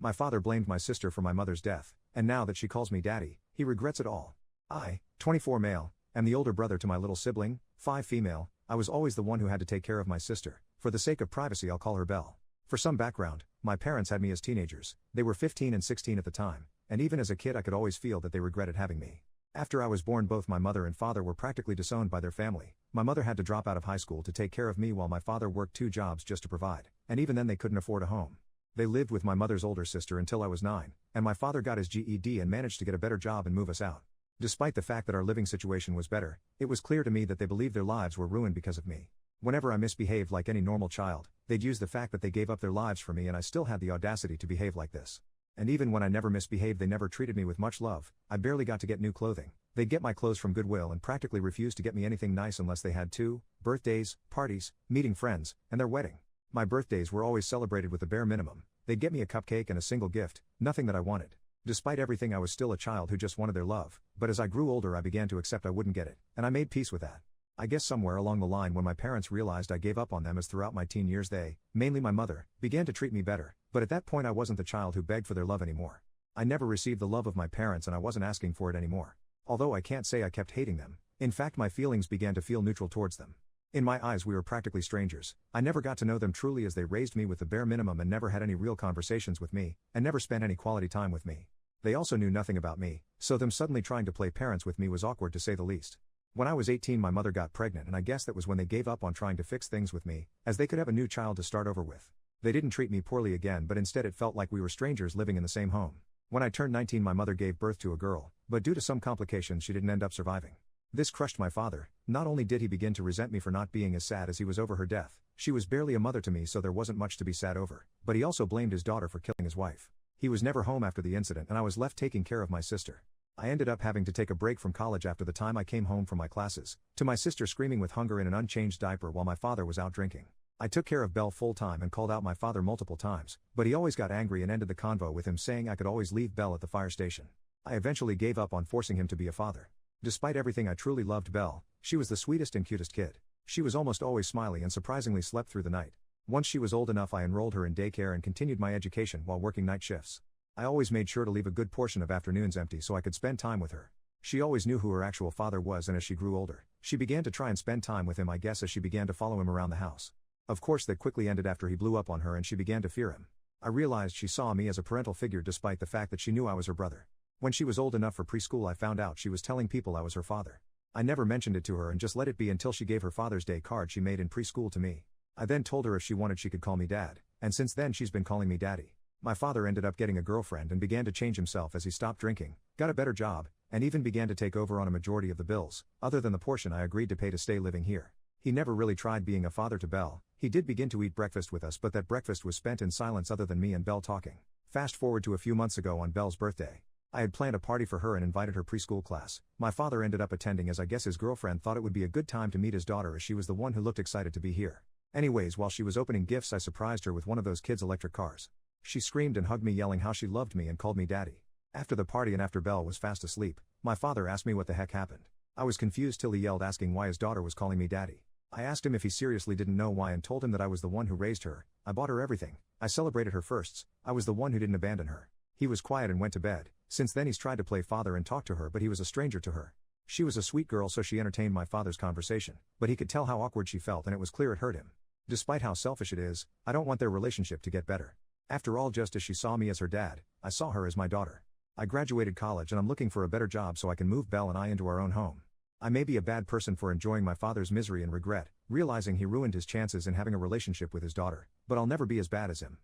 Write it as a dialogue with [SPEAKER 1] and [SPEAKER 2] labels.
[SPEAKER 1] My father blamed my sister for my mother's death, and now that she calls me daddy, he regrets it all. I, 24 male, am the older brother to my little sibling, 5 female. I was always the one who had to take care of my sister. For the sake of privacy, I'll call her Belle. For some background, my parents had me as teenagers. They were 15 and 16 at the time, and even as a kid I could always feel that they regretted having me. After I was born, both my mother and father were practically disowned by their family. My mother had to drop out of high school to take care of me while my father worked 2 jobs just to provide, and even then they couldn't afford a home. They lived with my mother's older sister until I was 9, and my father got his GED and managed to get a better job and move us out. Despite the fact that our living situation was better, it was clear to me that they believed their lives were ruined because of me. Whenever I misbehaved like any normal child, they'd use the fact that they gave up their lives for me and I still had the audacity to behave like this. And even when I never misbehaved, they never treated me with much love. I barely got to get new clothing. They'd get my clothes from Goodwill and practically refused to get me anything nice unless they had to: birthdays, parties, meeting friends, and their wedding. My birthdays were always celebrated with the bare minimum. They'd get me a cupcake and a single gift, nothing that I wanted. Despite everything, I was still a child who just wanted their love, but as I grew older I began to accept I wouldn't get it, and I made peace with that. I guess somewhere along the line when my parents realized I gave up on them, as throughout my teen years they, mainly my mother, began to treat me better, but at that point I wasn't the child who begged for their love anymore. I never received the love of my parents and I wasn't asking for it anymore. Although I can't say I kept hating them, in fact my feelings began to feel neutral towards them. In my eyes we were practically strangers. I never got to know them truly as they raised me with the bare minimum and never had any real conversations with me, and never spent any quality time with me. They also knew nothing about me, so them suddenly trying to play parents with me was awkward to say the least. When I was 18 my mother got pregnant and I guess that was when they gave up on trying to fix things with me, as they could have a new child to start over with. They didn't treat me poorly again, but instead it felt like we were strangers living in the same home. When I turned 19 my mother gave birth to a girl, but due to some complications she didn't end up surviving. This crushed my father. Not only did he begin to resent me for not being as sad as he was over her death, she was barely a mother to me so there wasn't much to be sad over, but he also blamed his daughter for killing his wife. He was never home after the incident and I was left taking care of my sister. I ended up having to take a break from college after the time I came home from my classes, to my sister screaming with hunger in an unchanged diaper while my father was out drinking. I took care of Belle full time and called out my father multiple times, but he always got angry and ended the convo with him saying I could always leave Belle at the fire station. I eventually gave up on forcing him to be a father. Despite everything I truly loved Belle. She was the sweetest and cutest kid. She was almost always smiley and surprisingly slept through the night. Once she was old enough I enrolled her in daycare and continued my education while working night shifts. I always made sure to leave a good portion of afternoons empty so I could spend time with her. She always knew who her actual father was, and as she grew older, she began to try and spend time with him, I guess as she began to follow him around the house. Of course that quickly ended after he blew up on her and she began to fear him. I realized she saw me as a parental figure despite the fact that she knew I was her brother. When she was old enough for preschool I found out she was telling people I was her father. I never mentioned it to her and just let it be until she gave her Father's Day card she made in preschool to me. I then told her if she wanted she could call me Dad, and since then she's been calling me Daddy. My father ended up getting a girlfriend and began to change himself as he stopped drinking, got a better job, and even began to take over on a majority of the bills, other than the portion I agreed to pay to stay living here. He never really tried being a father to Belle. He did begin to eat breakfast with us, but that breakfast was spent in silence other than me and Belle talking. Fast forward to a few months ago on Belle's birthday. I had planned a party for her and invited her preschool class. My father ended up attending as I guess his girlfriend thought it would be a good time to meet his daughter as she was the one who looked excited to be here. Anyways, while she was opening gifts I surprised her with one of those kids' electric cars. She screamed and hugged me yelling how she loved me and called me Daddy. After the party and after Belle was fast asleep, my father asked me what the heck happened. I was confused till he yelled asking why his daughter was calling me Daddy. I asked him if he seriously didn't know why and told him that I was the one who raised her. I bought her everything. I celebrated her firsts. I was the one who didn't abandon her. He was quiet and went to bed. Since then he's tried to play father and talk to her, but he was a stranger to her. She was a sweet girl so she entertained my father's conversation, but he could tell how awkward she felt and it was clear it hurt him. Despite how selfish it is, I don't want their relationship to get better. After all, just as she saw me as her dad, I saw her as my daughter. I graduated college and I'm looking for a better job so I can move Belle and I into our own home. I may be a bad person for enjoying my father's misery and regret, realizing he ruined his chances in having a relationship with his daughter, but I'll never be as bad as him.